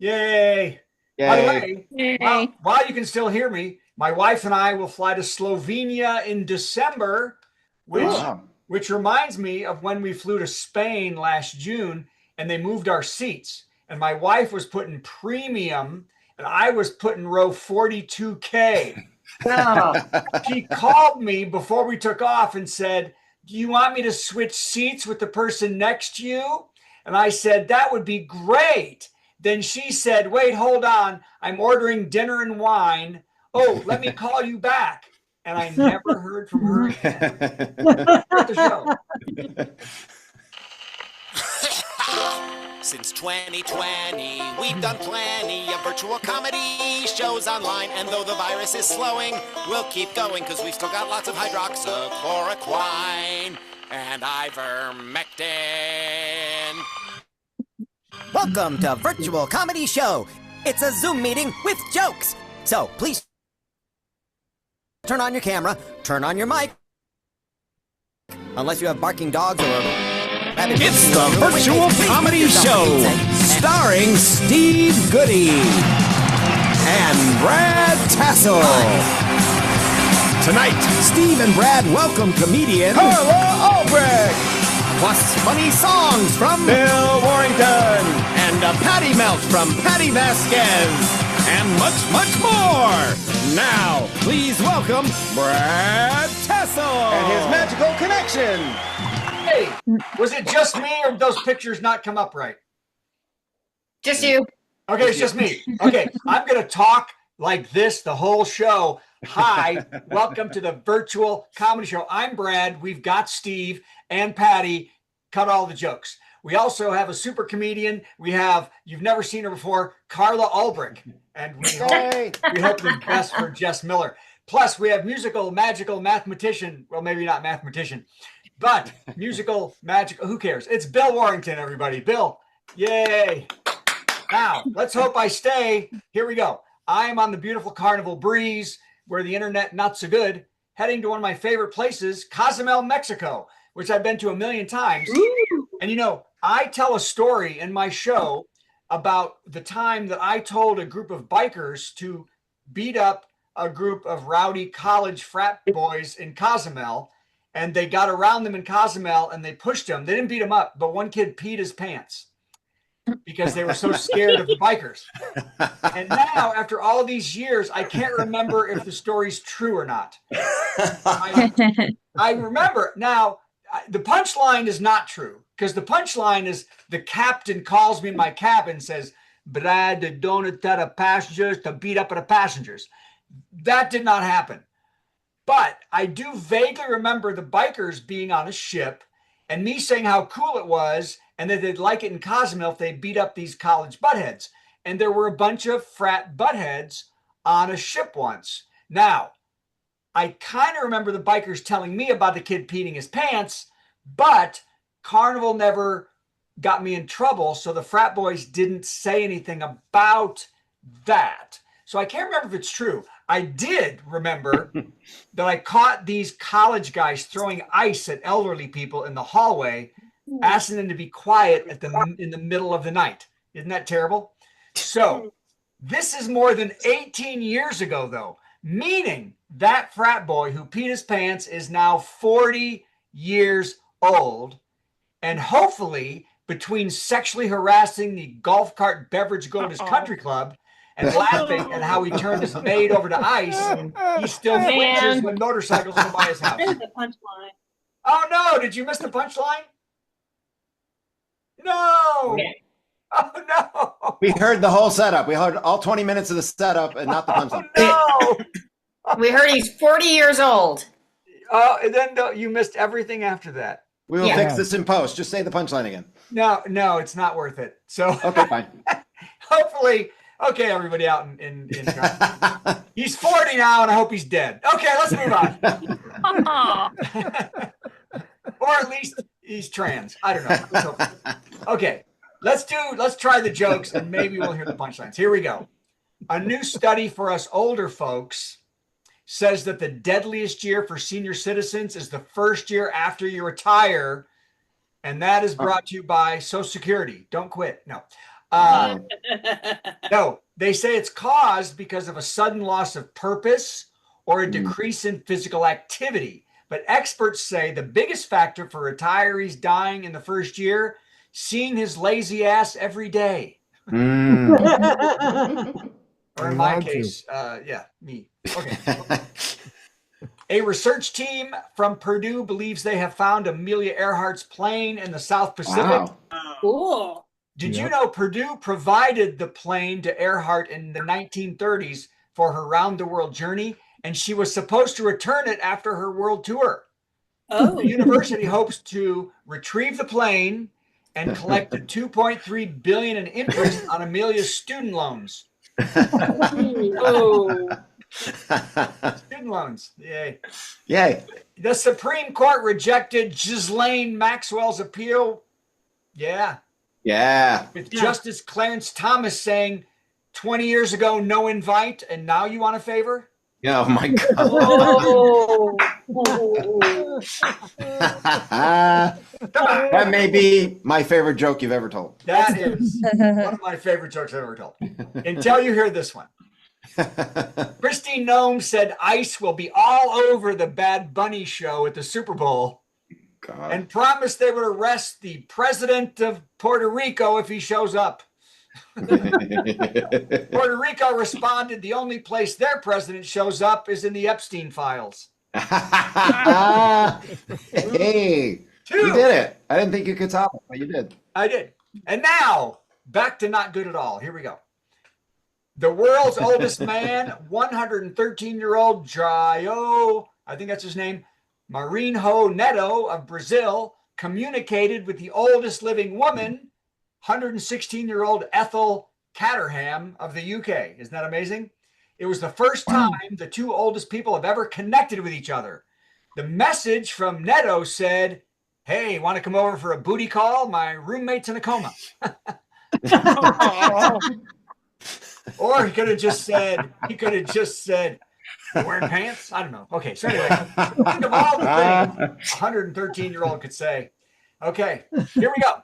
Yay. By the Yay. way, Yay. while you can still hear me, my wife and I will fly to Slovenia in December, Wow. which reminds me of when we flew to Spain last June and they moved our seats. And my wife was putting premium and I was putting row 42K. She called me before we took off and said, "Do you want me to switch seats with the person next to you?" And I said, "That would be great." Then she said, "Wait, hold on. I'm ordering dinner and wine. Oh, let me call you back." And I never heard from her again. At the show. Since 2020, we've done plenty of virtual comedy shows online. And though the virus is slowing, we'll keep going because we've still got lots of hydroxychloroquine and ivermectin. Welcome to Virtual Comedy Show. It's a Zoom meeting with jokes. So please turn on your camera, turn on your mic. Unless you have barking dogs or rabbits. It's the Virtual Comedy Show, starring Steve Goodie and Brad Tassell. Tonight, Steve and Brad welcome comedian Carla Albrecht. plus funny songs from Bill Warrington. and a patty melt from Patti Vasquez, and much, much more. Now, please welcome Brad Tassell And his magical connection. Hey, was it just me or did those pictures not come up right? Just you. Okay, it's just me. Okay, I'm going to talk like this the whole show. Hi, welcome to the Virtual Comedy Show. I'm Brad. We've got Steve and Patty. Cut all the jokes. We also have a super comedian. You've never seen her before, Carla Albrecht. And we hope the best for Jess Miller. Plus, we have magical mathematician. Well, maybe not mathematician, but magical, who cares? It's Bill Warrington, everybody. Bill, yay. Now, let's hope I stay. Here we go. I am on the beautiful Carnival breeze where the internet not so good, heading to one of my favorite places, Cozumel, Mexico, which I've been to a million times. Ooh. And I tell a story in my show about the time that I told a group of bikers to beat up a group of rowdy college frat boys in Cozumel, and they got around them in Cozumel and they pushed them. They didn't beat them up, but one kid peed his pants because they were so scared of the bikers. And now, after all these years, I can't remember if the story's true or not. I remember now. The punchline is not true because the punchline is the captain calls me in my cabin and says, "Brad, don't tell the passengers to beat up the passengers." That did not happen. But I do vaguely remember the bikers being on a ship and me saying how cool it was and that they'd like it in Cozumel if they beat up these college buttheads. And there were a bunch of frat buttheads on a ship once. Now, I kind of remember the bikers telling me about the kid peeing his pants, but Carnival never got me in trouble, so the frat boys didn't say anything about that. So I can't remember if it's true. I did remember that I caught these college guys throwing ice at elderly people in the hallway, asking them to be quiet in the middle of the night. Isn't that terrible? So this is more than 18 years ago, though, meaning that frat boy who peed his pants is now 40 years old. And hopefully, between sexually harassing the golf cart beverage girl at his country club and laughing at how he turned his maid over to ice, he still flinches when motorcycles go by his house. There's the punchline. Oh, no. Did you miss the punchline? No. Yeah. Oh, no. We heard the whole setup. We heard all 20 minutes of the setup and not the punchline. Oh, no. We heard he's 40 years old. Oh, and then you missed everything after that. We will fix this in post. Just say the punchline again. No, it's not worth it. So Okay, fine. hopefully, okay, everybody out in he's 40 now, and I hope he's dead. Okay, let's move on. Or at least he's trans. I don't know. Let's hope. Okay, let's try the jokes, and maybe we'll hear the punchlines. Here we go. A new study for us older folks says that the deadliest year for senior citizens is the first year after you retire. And that is brought to you by Social Security. Don't quit. No. No, they say it's caused because of a sudden loss of purpose or a decrease in physical activity. But experts say the biggest factor for retirees dying in the first year, seeing his lazy ass every day. Mm. Or in my case, me. Okay. A research team from Purdue believes they have found Amelia Earhart's plane in the South Pacific. Wow. Cool. Did you know Purdue provided the plane to Earhart in the 1930s for her round-the-world journey, and she was supposed to return it after her world tour? Oh. The university hopes to retrieve the plane and collect the $2.3 billion in interest on Amelia's student loans. Oh. Student loans. Yay. Yay. The Supreme Court rejected Ghislaine Maxwell's appeal. Yeah. Yeah. With Justice Clarence Thomas saying 20 years ago, no invite, and now you want a favor? Oh my God. Oh. That may be my favorite joke you've ever told. That is one of my favorite jokes I've ever told. Until you hear this one. Christine Nome said ICE will be all over the Bad Bunny show at the Super Bowl God. and promised they would arrest the president of Puerto Rico if he shows up. Puerto Rico responded, the only place their president shows up is in the Epstein files. Hey, you did it. I didn't think you could top it, but you did. I did. And now, back to not good at all. Here we go. The world's oldest man, 113-year-old Jaio, I think that's his name, Marinho Neto of Brazil, communicated with the oldest living woman, 116-year-old Ethel Caterham of the UK. Isn't that amazing? It was the first time the two oldest people have ever connected with each other. The message from Neto said, hey, want to come over for a booty call? My roommate's in a coma. Or he could have just said, "You wearing pants?" I don't know. Okay, so anyway, think of all the things a 113-year-old could say. Okay, here we go.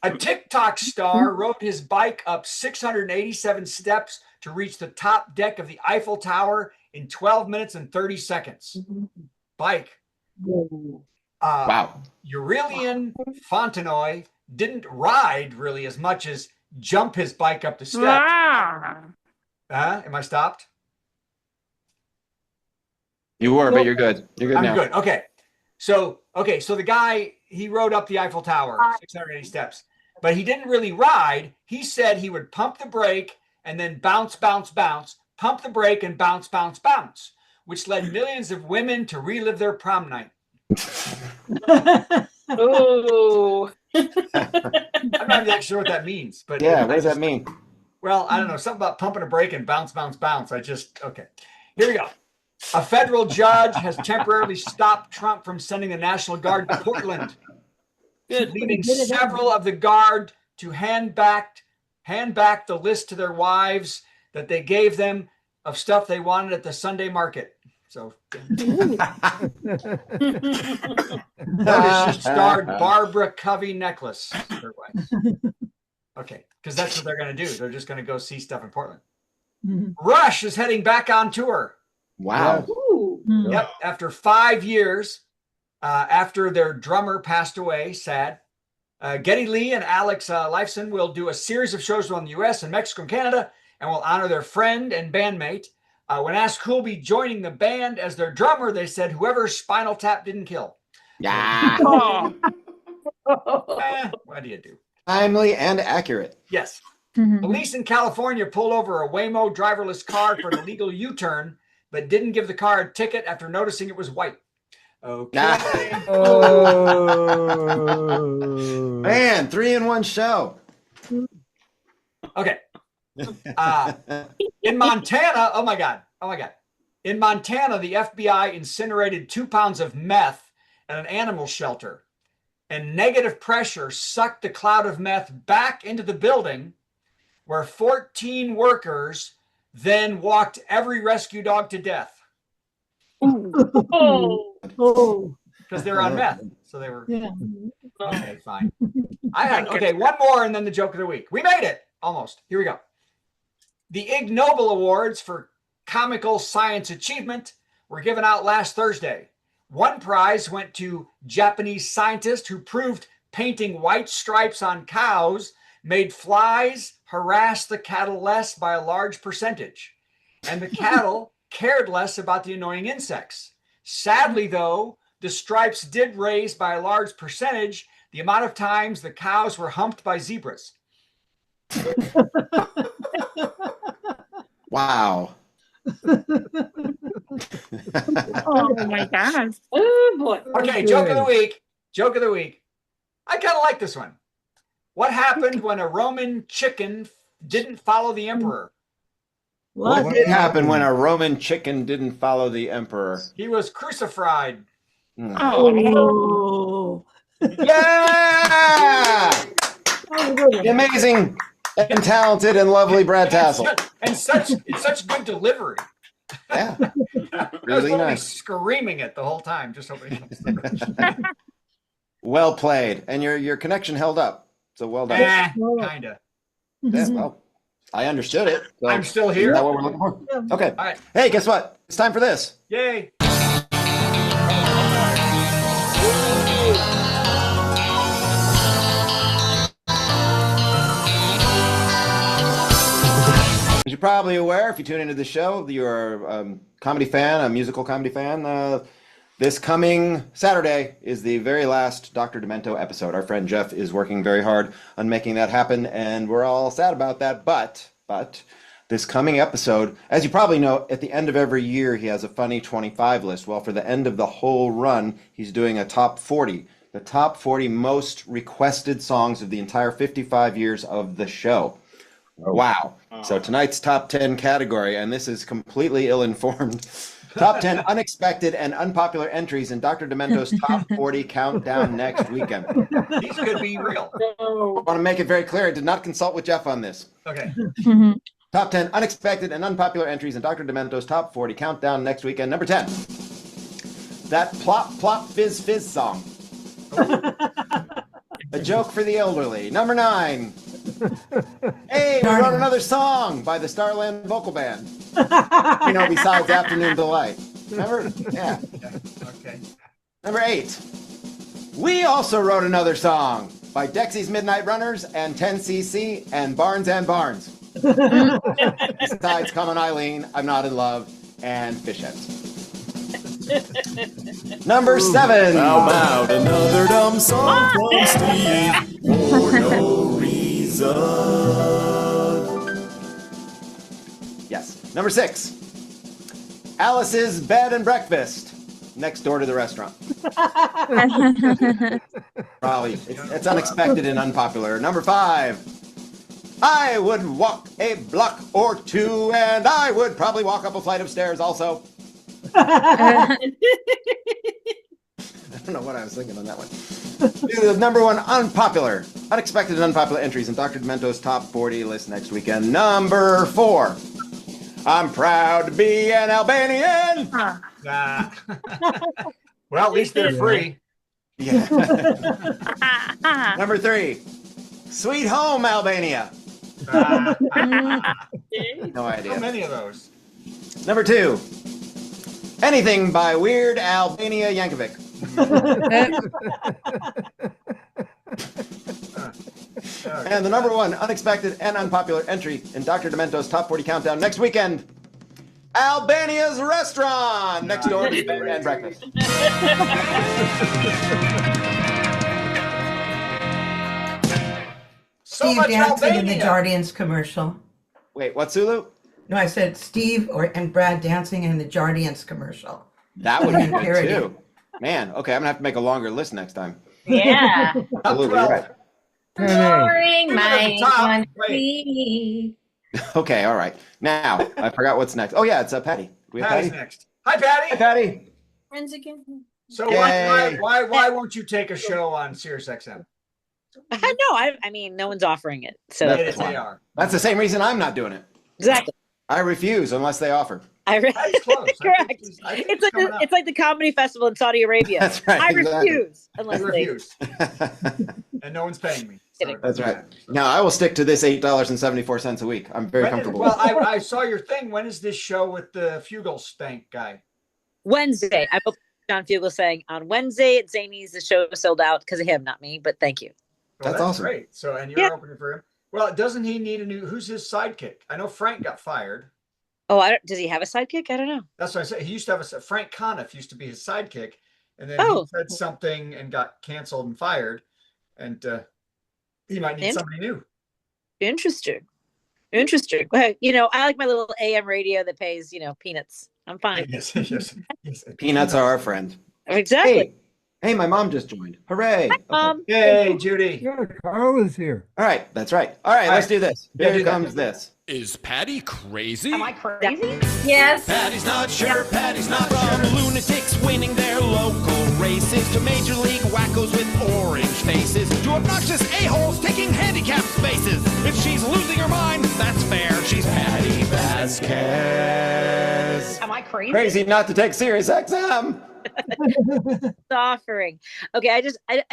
A TikTok star rode his bike up 687 steps to reach the top deck of the Eiffel Tower in 12 minutes and 30 seconds. Bike. Wow. Aurelien Fontenoy didn't ride really as much as jump his bike up the steps. Am I stopped? You were, but you're good. You're good I'm now. good. Okay. So the guy, he rode up the Eiffel Tower, 680 steps, but he didn't really ride. He said he would pump the brake and then bounce, bounce, bounce, pump the brake and bounce, bounce, bounce, which led millions of women to relive their prom night. Oh. I'm not exactly sure what that means, but Yeah, what does that mean? Well, I don't know. Something about pumping a brake and bounce, bounce, bounce. Okay. Here we go. A federal judge has temporarily stopped Trump from sending the National Guard to Portland, leaving several of the Guard to hand back the list to their wives that they gave them of stuff they wanted at the Sunday market. So notice she starred Barbara Covey necklace. Okay, because that's what they're going to do. They're just going to go see stuff in Portland. Rush is heading back on tour. Wow. Yep, after 5 years, after their drummer passed away, sad. Geddy Lee and Alex Lifeson will do a series of shows around the U.S. and Mexico and Canada, and will honor their friend and bandmate. When asked who will be joining the band as their drummer, they said whoever Spinal Tap didn't kill. Yeah. What do you do? Timely and accurate. Yes. Police in California pulled over a Waymo driverless car for an illegal U-turn, but didn't give the car a ticket after noticing it was white. Okay. Man, 3-in-1 show. Okay. In Montana, oh my God. In Montana, the FBI incinerated 2 pounds of meth at an animal shelter, and negative pressure sucked the cloud of meth back into the building, where 14 workers then walked every rescue dog to death. Because they were on meth. So they were. Okay, fine. Okay, one more and then the joke of the week. We made it almost. Here we go. The Ig Nobel Awards for Comical Science Achievement were given out last Thursday. One prize went to Japanese scientist who proved painting white stripes on cows made flies harass the cattle less by a large percentage. And the cattle cared less about the annoying insects. Sadly, though, the stripes did raise by a large percentage the amount of times the cows were humped by zebras. Wow. Oh my gosh. Oh boy. Okay, joke of the week. Joke of the week. I kind of like this one. What happened when a Roman chicken didn't follow the emperor? What did happen when a Roman chicken didn't follow the emperor? He was crucified. Oh. Yeah! The amazing and talented and lovely Brad Tassell. And such good delivery. Yeah. I was Really only nice. screaming it the whole time, just hoping. Well played. And your connection held up. So well done. Kinda. Yeah, well, I understood it. So I'm still is here. that what we're looking for? Okay. All right. Hey, guess what? It's time for this. Yay. As you're probably aware, if you tune into the show, you're a comedy fan, a musical comedy fan. This coming Saturday is the very last Dr. Demento episode. Our friend Jeff is working very hard on making that happen, and we're all sad about that. But this coming episode, as you probably know, at the end of every year, he has a funny 25 list. Well, for the end of the whole run, he's doing a top 40. The top 40 most requested songs of the entire 55 years of the show. Wow. So tonight's top 10 category, and this is completely ill-informed. Top 10 unexpected and unpopular entries in Dr. Demento's top 40 countdown next weekend. These could be real. I want to make it very clear, I did not consult with Jeff on this. Okay. Top 10 unexpected and unpopular entries in Dr. Demento's top 40 countdown next weekend. Number 10. That plop, plop, fizz, fizz song. A joke for the elderly. Number 9. Hey, we wrote another song by the Starland Vocal Band. You know, besides Afternoon Delight. Remember? Yeah. Okay. Number 8. We also wrote another song by Dexy's Midnight Runners and 10cc and Barnes and Barnes. Besides Come on Eileen, I'm Not in Love, and Fish Heads. Number 7. How about another dumb song from Steve for no reason? Yes. Number 6. Alice's Bed and Breakfast next door to the restaurant. Probably. It's unexpected and unpopular. Number 5. I would walk a block or two, and I would probably walk up a flight of stairs also. I don't know what I was thinking on that one. The number 1 unpopular, unexpected and unpopular entries in Dr. Demento's top 40 list next weekend. Number 4. I'm proud to be an Albanian. Nah. Well, at least they're free. Yeah. Number 3. Sweet Home Albania. No idea. How many of those? Number 2. Anything by Weird Albania Yankovic. And the number 1 unexpected and unpopular entry in Dr. Demento's top 40 countdown next weekend. Albania's Restaurant next door to Bed and Breakfast. So Steve much dancing in the Albania. Jardians commercial. Wait, what, Sulu? No, I said Steve and Brad dancing in the Jardians commercial. That would be good Parody. too. Man, okay, I'm gonna have to make a longer list next time. Yeah. Absolutely right. Roaring my Top. country. Okay, all right. Now, I forgot what's next. Oh yeah, it's Patty. Do we have Patty's Patty? next. Hi, Patty. Hi, Patty. Friends again. So Yay. why won't you take a show on Sirius XM? No, I mean, no one's offering it. So That's Yes, fine. they are. That's the same reason I'm not doing it. exactly. I refuse unless they offer. That's close. Correct. I think It's like coming up. it's like the comedy festival in Saudi Arabia. That's right, I exactly. refuse I unless they. refuse, and no one's paying me. So it That's doesn't right. matter. So. Now I will stick to this $8.74 a week. I'm very comfortable. Well, I saw your thing. When is this show with the Fugel Stank guy? Wednesday. I hope John Fugel saying on Wednesday at Zany's the show sold out because of him, not me. But thank you. Well, That's awesome. Great. So, and you're opening for him. Well, doesn't he need a new? Who's his sidekick? I know Frank got fired. Oh, does he have a sidekick? I don't know. That's what I said. He used to have Frank Conniff used to be his sidekick, and then he said something and got canceled and fired, and he might need somebody new. Interesting. Hey, I like my little AM radio that pays, peanuts. I'm fine. Yes. Peanuts are our friend. Exactly. Hey, my mom just joined. Hooray. Okay. Hey, Judy. Yeah, Carl is here. All right, that's right. All right, let's do this. Here comes this. Is Patty crazy? Am I crazy? Yes. Patty's not sure, Patty's not From lunatics winning their local races to major league wackos with orange faces to obnoxious a-holes taking handicap spaces. If she's losing her mind, that's fair. She's Patti Vasquez. Am I crazy? Crazy not to take Sirius XM. Offering. Okay, I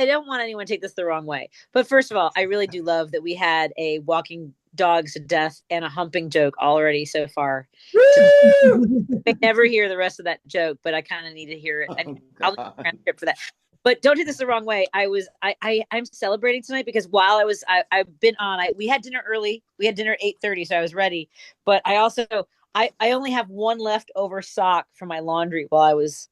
don't want anyone to take this the wrong way. But first of all, I really do love that we had a walking dogs to death and a humping joke already so far. I never hear the rest of that joke, but I kind of need to hear it. I'll do a transcript for that. But don't take this the wrong way. I'm celebrating tonight because while I've been on, we had dinner early. We had dinner at 8:30, so I was ready. But I only have one leftover sock for my laundry while I was.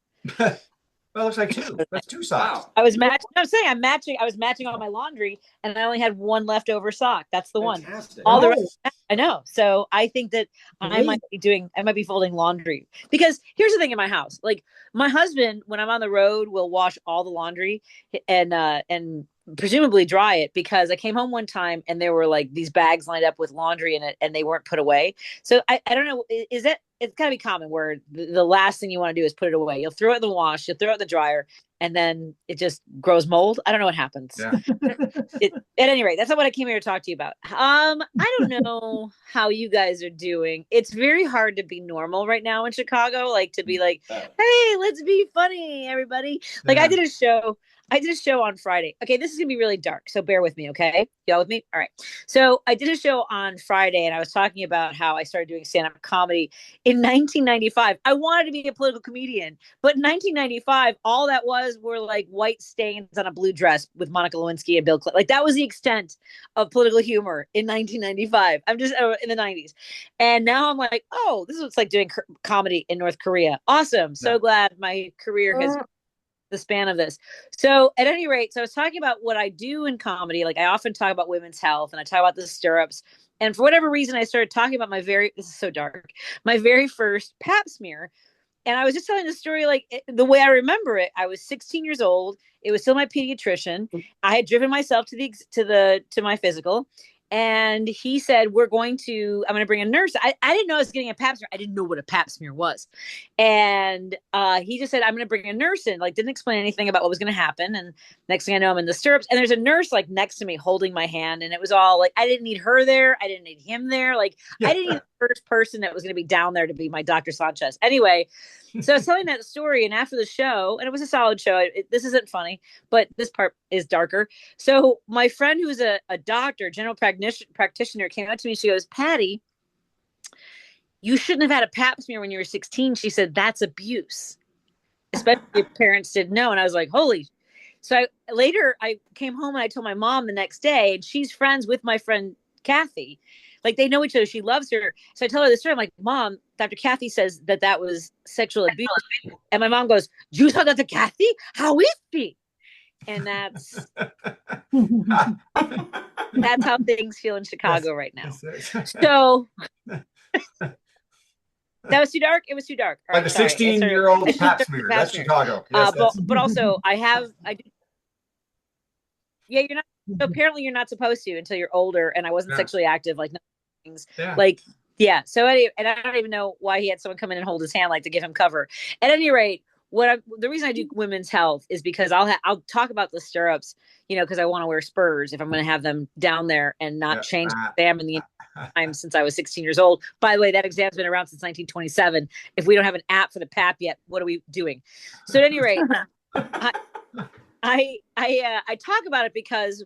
Well, it's like two. That's two socks. I was matching. I'm matching. I was matching all my laundry, and I only had one leftover sock. That's the Fantastic. one. All the rest, I know. So I think that I might be folding laundry because here's the thing in my house. Like my husband, when I'm on the road, will wash all the laundry and presumably dry it because I came home one time and there were like these bags lined up with laundry in it and they weren't put away. So I don't know. It's gotta be common where the last thing you want to do is put it away. You'll throw it in the wash, you'll throw it in the dryer, and then it just grows mold. I don't know what happens. Yeah. At any rate, that's not what I came here to talk to you about. I don't know how you guys are doing. It's very hard to be normal right now in Chicago. Like to be like, hey, let's be funny, everybody. Like I did a show on Friday. Okay, this is gonna be really dark, so bear with me, okay? Y'all with me? All right. So I did a show on Friday, and I was talking about how I started doing stand-up comedy in 1995. I wanted to be a political comedian, but in 1995, all that were like white stains on a blue dress with Monica Lewinsky and Bill Clinton. Like that was the extent of political humor in 1995. I'm just in the 90s, and now I'm like, oh, this is what's like doing comedy in North Korea. Awesome. So glad my career has. The span of this. So at any rate, so I was talking about what I do in comedy. Like I often talk about women's health and I talk about the stirrups. And for whatever reason, I started talking about this is so dark, my very first pap smear. And I was just telling the story the way I remember it. I was 16 years old. It was still my pediatrician. I had driven myself to my physical. And he said, I'm going to bring a nurse. I didn't know I was getting a pap smear. I didn't know what a pap smear was. And he just said, I'm going to bring a nurse in, didn't explain anything about what was going to happen. And next thing I know, I'm in the stirrups and there's a nurse next to me holding my hand. And it was all I didn't need her there. I didn't need him there. I didn't need the first person that was going to be down there to be my Dr. Sanchez. Anyway, so I was telling that story, and after the show, and it was a solid show. This isn't funny, but this part is darker. So my friend who's a doctor, general practitioner, came up to me. She goes, Patty, you shouldn't have had a pap smear when you were 16. She said, that's abuse, especially if parents didn't know. And I was like, holy. So later I came home and I told my mom the next day, and she's friends with my friend Kathy. They know each other. She loves her. So I tell her this story. I'm like, Mom, Dr. Kathy says that was sexual abuse. And my mom goes, you saw Dr. Kathy? How is she? And that's how things feel in Chicago right now. So that was too dark. It was too dark. Like a 16-year-old pap smear. That's Chicago. Yes, but also you're not. So apparently you're not supposed to until you're older. And I wasn't sexually active. Things So anyway, and I don't even know why he had someone come in and hold his hand to give him cover. At any rate, the reason I do women's health is because I'll talk about the stirrups, because I want to wear spurs if I'm going to have them down there and not change the exam in the time since I was 16 years old. By the way, that exam's been around since 1927. If we don't have an app for the PAP yet, what are we doing? So at any rate, I talk about it because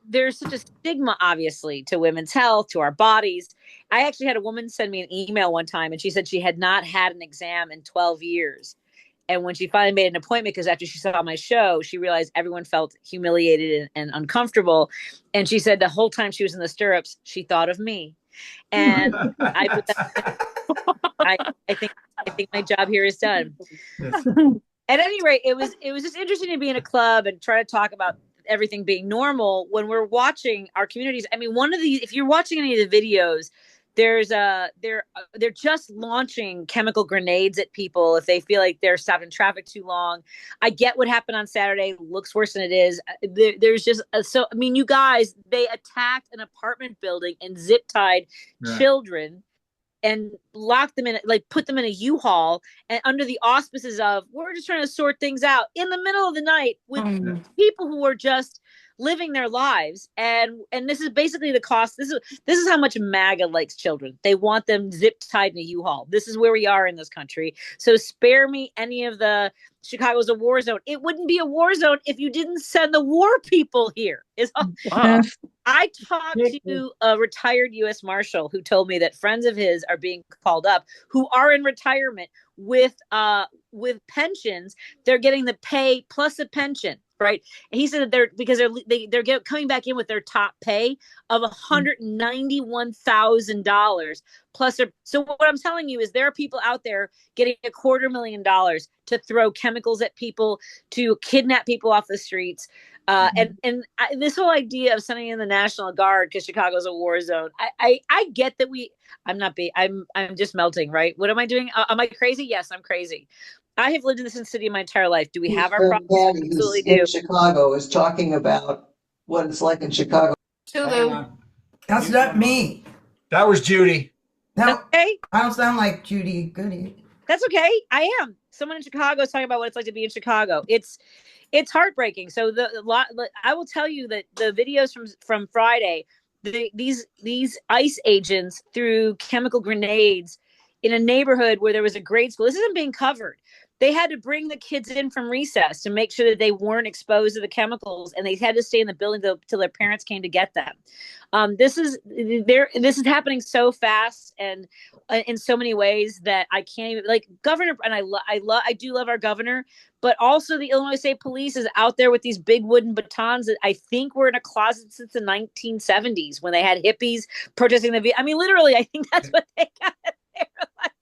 there's such a stigma, obviously, to women's health, to our bodies. I actually had a woman send me an email one time, and she said she had not had an exam in 12 years. And when she finally made an appointment, because after she saw my show, she realized everyone felt humiliated and uncomfortable. And she said the whole time she was in the stirrups, she thought of me. And I think my job here is done. At any rate, it was just interesting to be in a club and try to talk about everything being normal when we're watching our communities. I mean, if you're watching any of the videos, they're just launching chemical grenades at people if they feel like they're stopped in traffic too long. I get what happened on Saturday looks worse than it is. There's just you guys, they attacked an apartment building and zip tied children and locked them in, put them in a U-Haul, and under the auspices of, we're just trying to sort things out in the middle of the night with people who are just living their lives. And this is basically the cost. This is how much MAGA likes children. They want them zip tied in a U-Haul. This is where we are in this country. So spare me any of the Chicago's a war zone. It wouldn't be a war zone if you didn't send the war people here. I talked to a retired U.S. Marshal who told me that friends of his are being called up who are in retirement with pensions. They're getting the pay plus a pension, right? And he said that they're coming back in with their top pay of $191,000 plus. So what I'm telling you is there are people out there getting $250,000 to throw chemicals at people, to kidnap people off the streets. This whole idea of sending in the National Guard because Chicago's a war zone. I get that I'm just melting, right? What am I doing? Am I crazy? Yes, I'm crazy. I have lived in this city my entire life. Do we have our problems? Absolutely do. Chicago is talking about what it's like in Chicago. That's not me. That was Judy. No, okay. I don't sound like Judy Goodie. That's okay. I am. Someone in Chicago is talking about what it's like to be in Chicago. It's heartbreaking. So I will tell you that the videos from Friday, these ICE agents threw chemical grenades in a neighborhood where there was a grade school. This isn't being covered. They had to bring the kids in from recess to make sure that they weren't exposed to the chemicals, and they had to stay in the building till their parents came to get them. This is happening so fast and in so many ways that I can't even, governor. And I do love our governor, but also the Illinois State Police is out there with these big wooden batons that I think were in a closet since the 1970s when they had hippies protesting literally, I think that's what they got.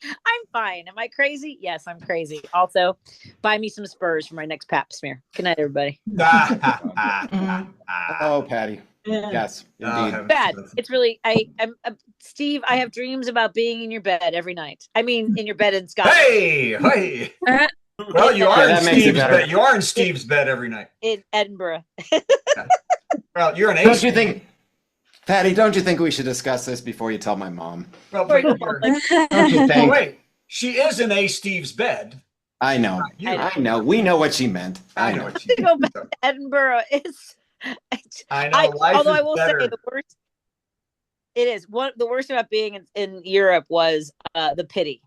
I'm fine. Am I crazy? Yes, I'm crazy. Also, buy me some Spurs for my next pap smear. Good night, everybody. Oh, Patty. Yes, indeed. Bad. It's really. I'm Steve. I have dreams about being in your bed every night. I mean, in your bed in Scotland. Hey. Well, you are in Steve's bed. You are in Steve's bed every night in Edinburgh. Well, you're an ace. Don't you think? Patty, don't you think we should discuss this before you tell my mom? Well, don't you think? Wait, she is in a Steve's bed. I know. I know. We know what she meant. I know what she meant. Go back to Edinburgh. I know. Although I will say the worst. It is the worst about being in Europe was the pity.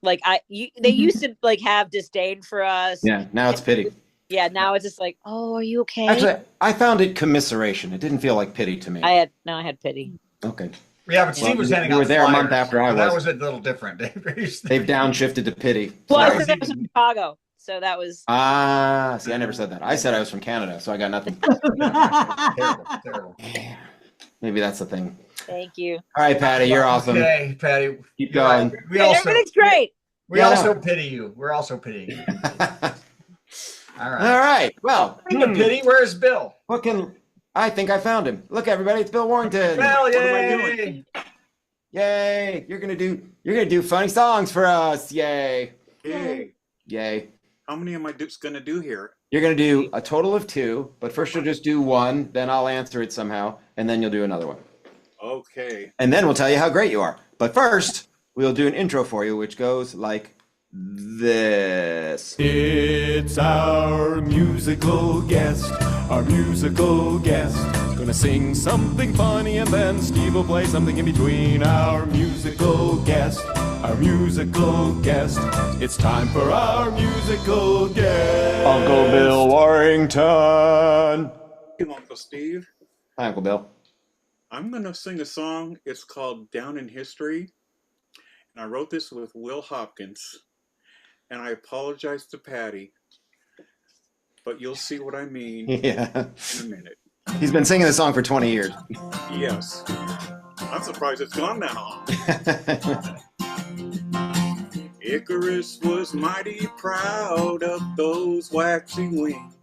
They used to have disdain for us. Yeah. Now it's pity. Yeah, now it's just oh, are you okay? Actually, I found it commisseration. It didn't feel like pity to me. I had pity. Okay. Yeah, but Steve was handing out. You were there a month after I was. That was a little different. They've downshifted to pity. Well, I said I was from Chicago, so that was. See, I never said that. I said I was from Canada, so I got nothing. Terrible. Maybe that's the thing. Thank you. All right, Patty, you're awesome. Okay, Patty. Keep going. Everything's great. We also pity you. We're also pitying you. All right. Well, pity. Where's Bill? I think I found him. Look, everybody, it's Bill Warrington. Well, yay! What am I doing? Yay! You're gonna do funny songs for us. Yay! Yay! How many am I gonna do here? You're gonna do a total of 2, but first you'll just do 1, then I'll answer it somehow, and then you'll do another one. Okay. And then we'll tell you how great you are. But first, we'll do an intro for you, which goes like this. It's our musical guest, Gonna sing something funny and then Steve will play something in between. Our musical guest, It's time for our musical guest. Uncle Bill Warrington. Hey, Uncle Steve. Hi, Uncle Bill. I'm going to sing a song. It's called Down in History. And I wrote this with Will Hopkins. And I apologize to Patty. But you'll see what I mean Yeah. in a minute. He's been singing this song for 20 years. Yes. I'm surprised it's gone that long. Icarus was mighty proud of those waxing wings.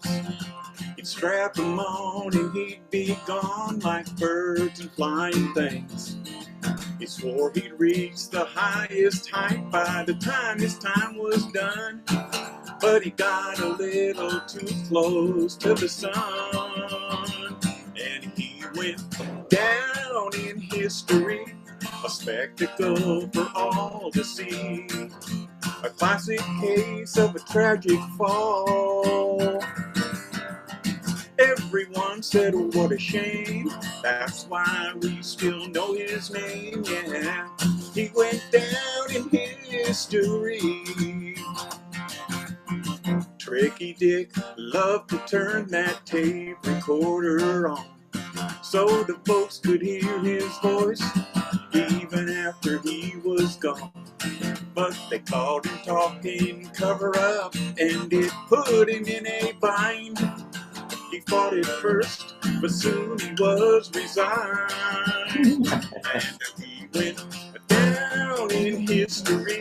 He'd strap them on and he'd be gone like birds and flying things. He swore he'd reach the highest height by the time his time was done. But he got a little too close to the sun. And he went down in history, a spectacle for all to see. A classic case of a tragic fall. Everyone said, oh, what a shame. That's why we still know his name, yeah. He went down in history. Tricky Dick loved to turn that tape recorder on so the folks could hear his voice even after he was gone. But they called him talking cover up and it put him in a bind. He fought it first, but soon he was resigned. And he went down in history,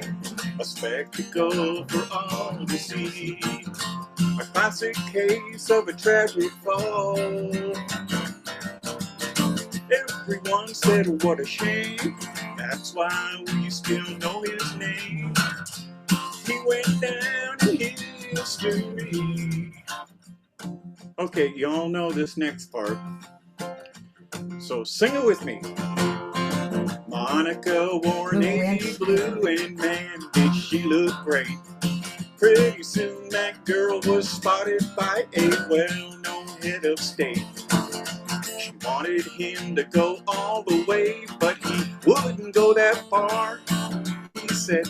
a spectacle for all to see. A classic case of a tragic fall. Everyone said, oh, what a shame. That's why we still know his name. He went down in history. Okay, y'all know this next part. So sing it with me. Monica wore navy blue and man, did she look great. Pretty soon that girl was spotted by a well-known head of state. She wanted him to go all the way, but he wouldn't go that far. He said,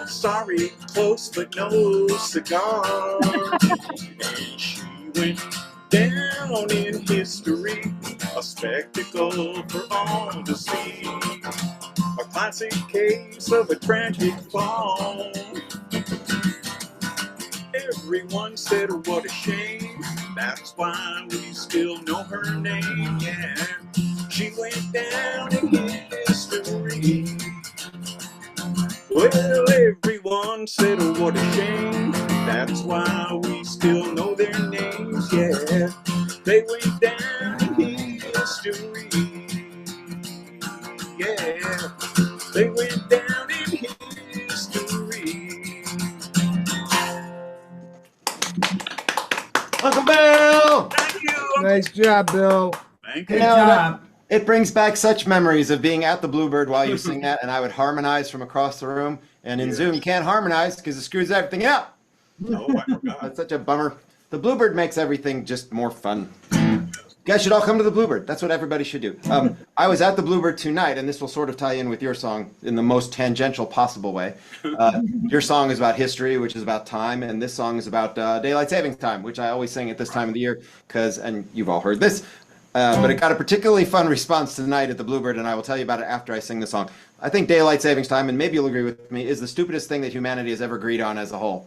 sorry, close but no cigar. And she went down in history, a spectacle for all to see. A classic case of a tragic fall. Everyone said, oh, what a shame. That's why we still know her name, yeah. She went down in history. Well, everyone said, oh, what a shame. That's why we still know their names, yeah. They went down in history. Yeah, they went down in history. Uncle Bill! Thank you. Nice job, Bill. Thank You you. know, it brings back such memories of being at the Bluebird while you sing that, and I would harmonize from across the room. And in Zoom, you can't harmonize because it screws everything up. Oh, I forgot. That's such a bummer. The Bluebird makes everything just more fun. You guys should all come to the Bluebird. That's what everybody should do. I was at the Bluebird tonight, and this will sort of tie in with your song in the most tangential possible way. Your song is about history, which is about time, and this song is about daylight savings time, which I always sing at this time of the year, and you've all heard this. But it got a particularly fun response tonight at the Bluebird, and I will tell you about it after I sing the song. I think daylight savings time, and maybe you'll agree with me, is the stupidest thing that humanity has ever agreed on as a whole.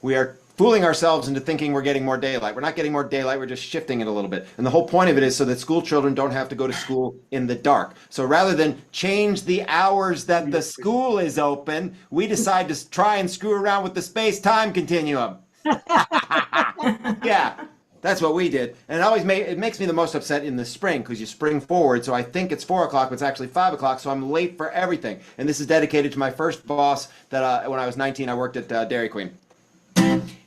We are fooling ourselves into thinking we're getting more daylight. We're not getting more daylight, we're just shifting it a little bit. And the whole point of it is so that school children don't have to go to school in the dark. So rather than change the hours that the school is open, we decide to try and screw around with the space-time continuum. Yeah, that's what we did. And it makes me the most upset in the spring because you spring forward. So I think it's 4 o'clock, but it's actually 5 o'clock. So I'm late for everything. And this is dedicated to my first boss that when I was 19, I worked at Dairy Queen.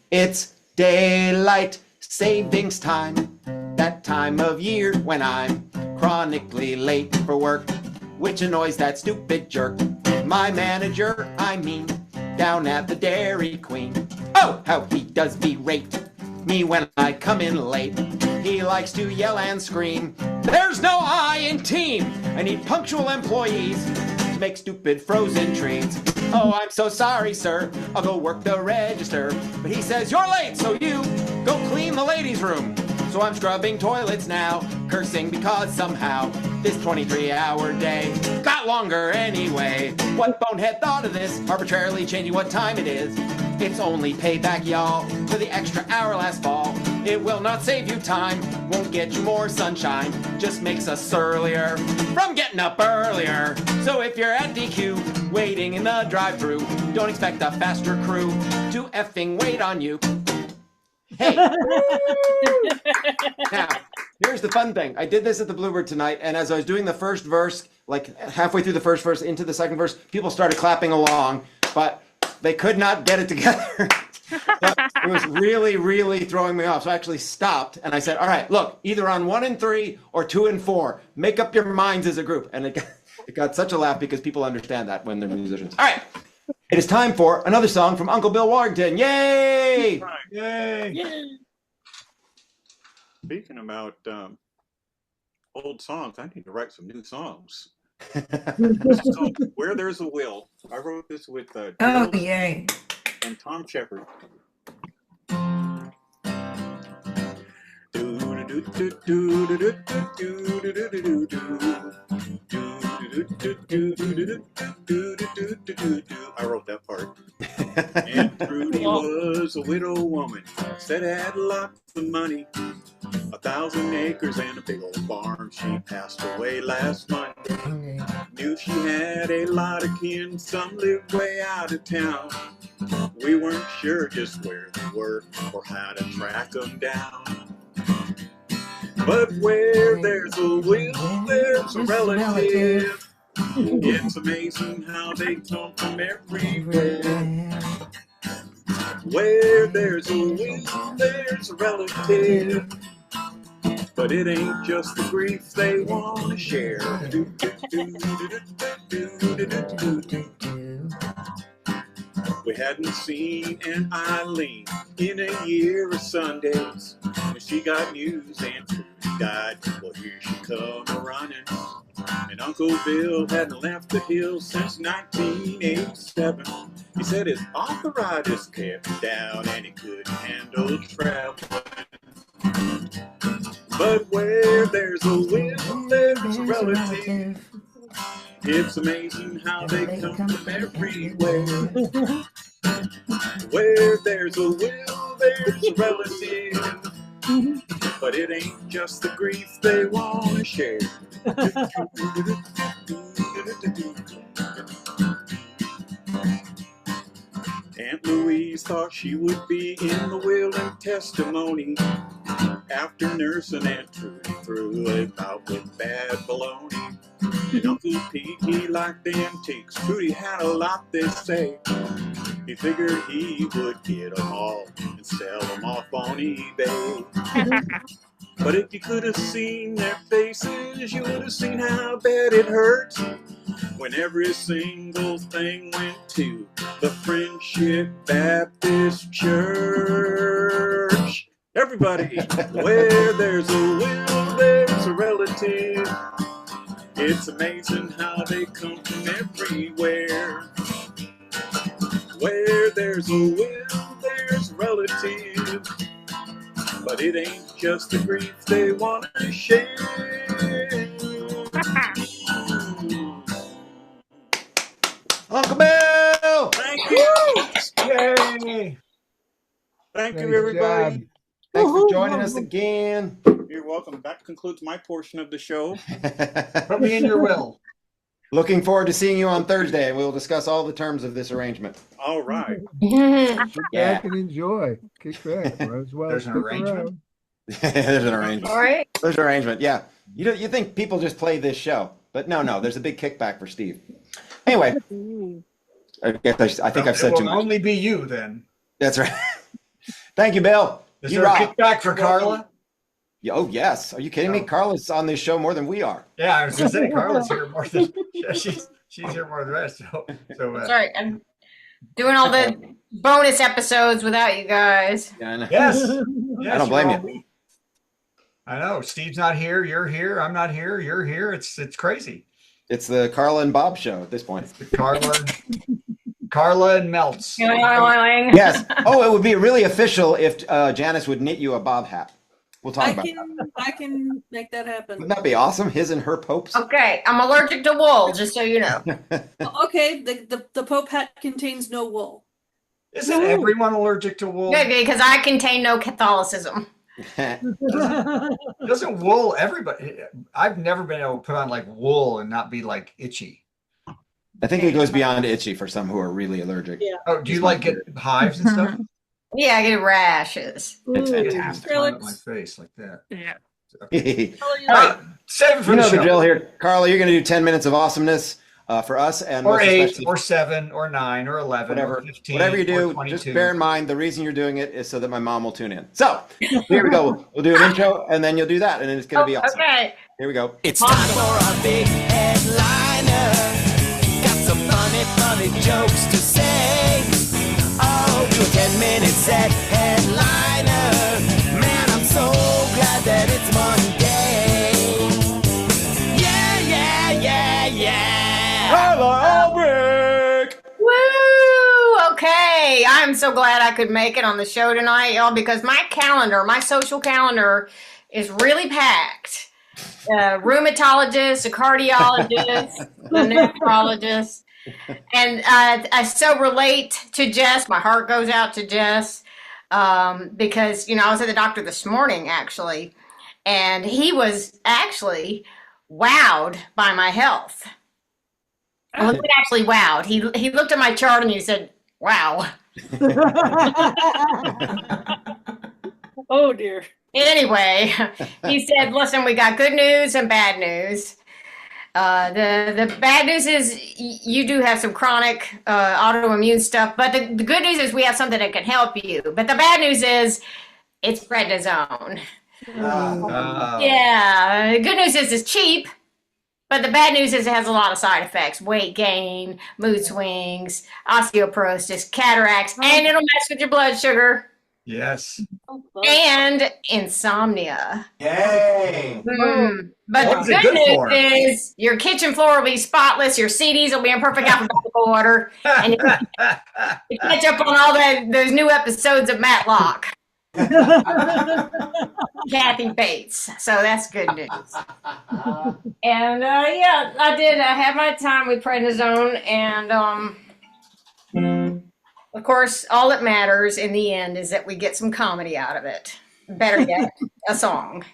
It's daylight savings time, that time of year when I'm chronically late for work, which annoys that stupid jerk. My manager, I mean, down at the Dairy Queen. Oh, how he does berate me when I come in late. He likes to yell and scream, there's no I in team. I need punctual employees to make stupid frozen treats. Oh, I'm so sorry, sir. I'll go work the register. But he says, you're late, so you go clean the ladies' room. So I'm scrubbing toilets now, cursing because somehow this 23-hour day got longer anyway. What bonehead thought of this, arbitrarily changing what time it is? It's only payback, y'all, for the extra hour last fall. It will not save you time, won't get you more sunshine, just makes us surlier from getting up earlier. So if you're at DQ, waiting in the drive-thru, don't expect a faster crew to effing wait on you. Hey! Now, here's the fun thing. I did this at the Bluebird tonight, and as I was doing the first verse, like halfway through the first verse into the second verse, people started clapping along, but they could not get it together. It was really, really throwing me off. So I actually stopped, and I said, all right, look, either on 1 and 3 or 2 and 4, make up your minds as a group. And it got such a laugh because people understand that when they're musicians. All right. It is time for another song from Uncle Bill Warrington. Yay! Yay! Yeah. Speaking about old songs, I need to write some new songs. This is called Where There's a Will. I wrote this with Oh, yay. and Tom Shepard. I wrote that part. And Trudy was a widow woman, said had lots of money, 1,000 acres and a big old farm. She passed away last Monday. Knew she had a lot of kin, some lived way out of town. We weren't sure just where they were or how to track them down. But where there's a will, there's a relative. It's amazing how they come from everywhere. Where there's a will, there's a relative. But it ain't just the grief they want to share. We hadn't seen Aunt Eileen in a year of Sundays. When she got news Aunt Trudy died, well, here she come a-running. And Uncle Bill hadn't left the hills since 1987. He said his arthritis kept him down and he couldn't handle traveling. But where there's a will, there's a relative. It's amazing how they come from everywhere. Where there's a will, there's a relative. But it ain't just the grief they want to share. Aunt Louise thought she would be in the will and testimony after nursing Aunt Trudy through a bout with bad baloney. And Uncle Pete, he liked antiques. Trudy had a lot they say. He figured he would get them all and sell them off on eBay. But if you could have seen their faces, you would have seen how bad it hurt when every single thing went to the Friendship Baptist Church. Everybody, where there's a will, there's a relative. It's amazing how they come from everywhere. Where there's a will, there's a relative. But it ain't just the grief they want to share. Uncle Bill! Thank you. Yay! Thank you, everybody. Thanks for joining us again. You're welcome. That concludes my portion of the show. Put me in your will. Looking forward to seeing you on Thursday, and we'll discuss all the terms of this arrangement. All right. Yeah. Back and enjoy. Kick back. Might as well There's an stick arrangement? around. There's an arrangement. All right. There's an arrangement, yeah. You think people just play this show, but no, there's a big kickback for Steve. Anyway, I think I've said It too will much. only be you then. That's right. Thank you, Bill. Is You there a rock. kickback for Carla? Yeah, oh, yes. Are you kidding me? Carla's on this show more than we are. Yeah, I was gonna say Carla's here more than she's here more than the rest. So Sorry, Doing all the bonus episodes without you guys. Yeah, I know. Yes. I don't blame you're you. I know. Steve's not here. You're here. I'm not here. You're here. It's crazy. It's the Carla and Bob show at this point. Carla and Melts. Yes. Oh, it would be really official if Janice would knit you a Bob hat. We'll talk about that. I can make that happen. Wouldn't that be awesome? His and her popes. Okay, I'm allergic to wool, just so you know. Okay, the Pope hat contains no wool. Isn't everyone allergic to wool? Good, because I contain no Catholicism. Doesn't wool everybody? I've never been able to put on like wool and not be like itchy. I think it goes beyond itchy for some who are really allergic. Yeah. Oh, do you like get hives and stuff? Yeah, I get rashes. It's I fantastic. climb up my face like that. Yeah. Okay. All right, save it for You the know show. the drill here. Carla, you're going to do 10 minutes of awesomeness for us. And Or most 8, especially- or 7, or 9, or 11, whatever, or 15, whatever you or do, 22. just bear in mind the reason you're doing it is so that my mom will tune in. So here we go. We'll do an intro, and then you'll do that, and then it's going to be awesome. Okay. Here we go. It's time for a big headliner. Got some funny jokes to say. Oh, do a 10-minute set headliner. Man, I'm so glad that it's Monday. Yeah. Carla Albrecht! Woo! Okay, I'm so glad I could make it on the show tonight, y'all, because my social calendar is really packed. A rheumatologist, a cardiologist, a nephrologist. And I so relate to Jess. My heart goes out to Jess because, I was at the doctor this morning, actually, and he was actually wowed by my health. I wasn't actually wowed. He looked at my chart and he said, wow. Oh, dear. Anyway, he said, listen, we got good news and bad news. The bad news is you do have some chronic autoimmune stuff, but the good news is we have something that can help you. But the bad news is it's prednisone. Yeah, the good news is it's cheap, but the bad news is it has a lot of side effects: weight gain, mood swings, osteoporosis, cataracts, and it'll mess with your blood sugar. Yes. And insomnia. Yay! But What is the it good good for? news is your kitchen floor will be spotless, your CDs will be in perfect alphabetical order, and you catch up on all those new episodes of Matlock. Kathy Bates. So that's good news. And I did have my time with prednisone, and of course, all that matters in the end is that we get some comedy out of it. Better yet, a song.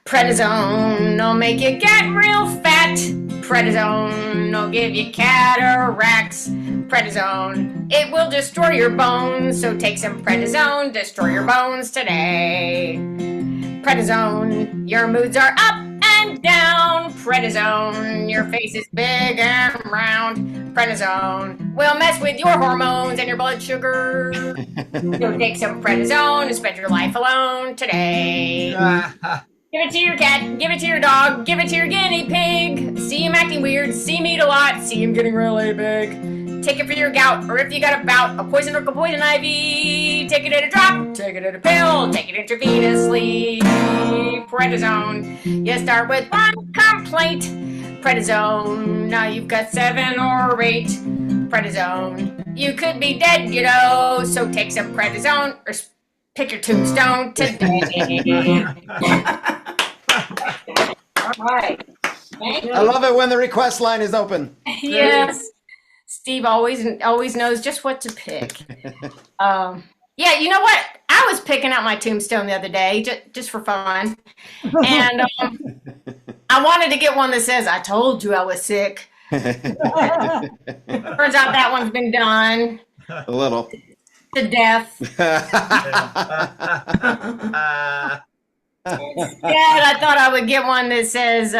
Prednisone will make you get real fat. Prednisone will give you cataracts. Prednisone, it will destroy your bones. So take some prednisone, destroy your bones today. Prednisone, your moods are up and down. Prednisone, your face is big and round. Prednisone will mess with your hormones and your blood sugar. So take some prednisone and spend your life alone today. Give it to your cat, give it to your dog, give it to your guinea pig. See him acting weird, see him eat a lot, see him getting really big. Take it for your gout, or if you got a bout, a poison or a poison ivy. Take it in a drop, take it in a pill, take it intravenously. Prednisone, you start with one complaint. Prednisone, now you've got 7 or 8. Prednisone, you could be dead, so take some prednisone or pick your tombstone today. All right. Thank you. I love it when the request line is open. Yes. Steve always knows just what to pick. Yeah, you know what? I was picking out my tombstone the other day just for fun. And I wanted to get one that says, I told you I was sick. Turns out that one's been done. A little. To death. Yeah, I thought I would get one that says,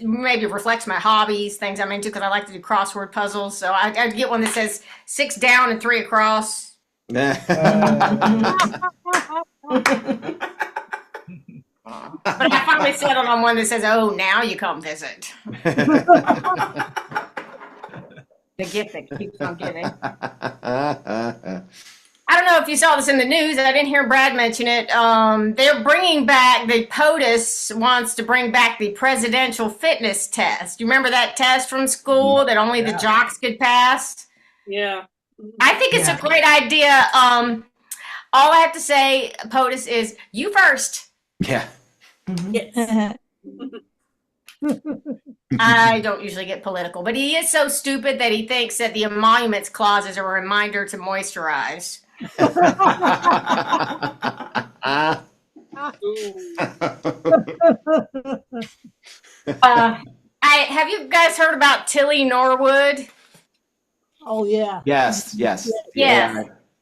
maybe reflects my hobbies, things I'm into, because I like to do crossword puzzles. So I'd get one that says 6 down and 3 across. But I finally settled on one that says, oh, now you come visit. The gift that keeps on giving. I don't know if you saw this in the news. I didn't hear Brad mention it. They're bringing back, the POTUS wants to bring back the presidential fitness test. You remember that test from school that only the jocks could pass? Yeah. I think it's a great idea. All I have to say, POTUS, is you first. Yeah. Yes. I don't usually get political, but he is so stupid that he thinks that the emoluments clause is a reminder to moisturize. Have you guys heard about Tilly Norwood? Oh yeah. Yes. Yes.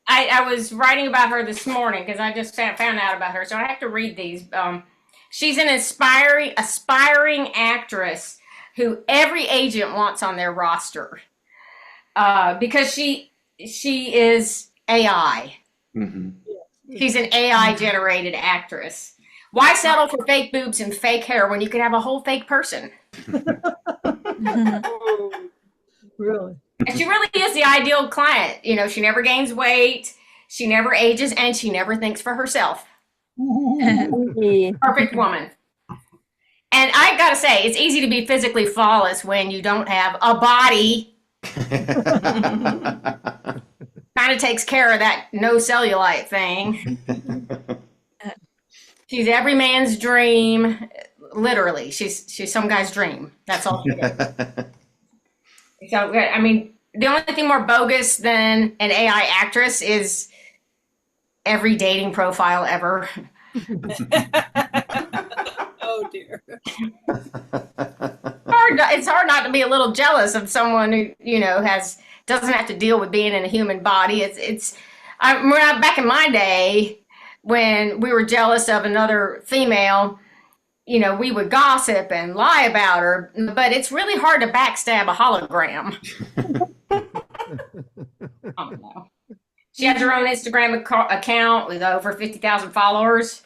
I was writing about her this morning because I just found out about her, so I have to read these. She's an aspiring actress who every agent wants on their roster because she is AI. Mm-hmm. She's an AI-generated actress. Why settle for fake boobs and fake hair when you can have a whole fake person? Really? And she really is the ideal client. You know, she never gains weight, she never ages, and she never thinks for herself. Perfect woman. And I gotta say, it's easy to be physically flawless when you don't have a body. Kind of takes care of that no cellulite thing. She's every man's dream. Literally, she's some guy's dream. That's all she is. So, I mean, the only thing more bogus than an AI actress is every dating profile ever. Oh dear. It's hard not to be a little jealous of someone who, you know, doesn't have to deal with being in a human body. Back in my day when we were jealous of another female, you know, we would gossip and lie about her, but it's really hard to backstab a hologram. I don't know. She has her own Instagram account with over 50,000 followers.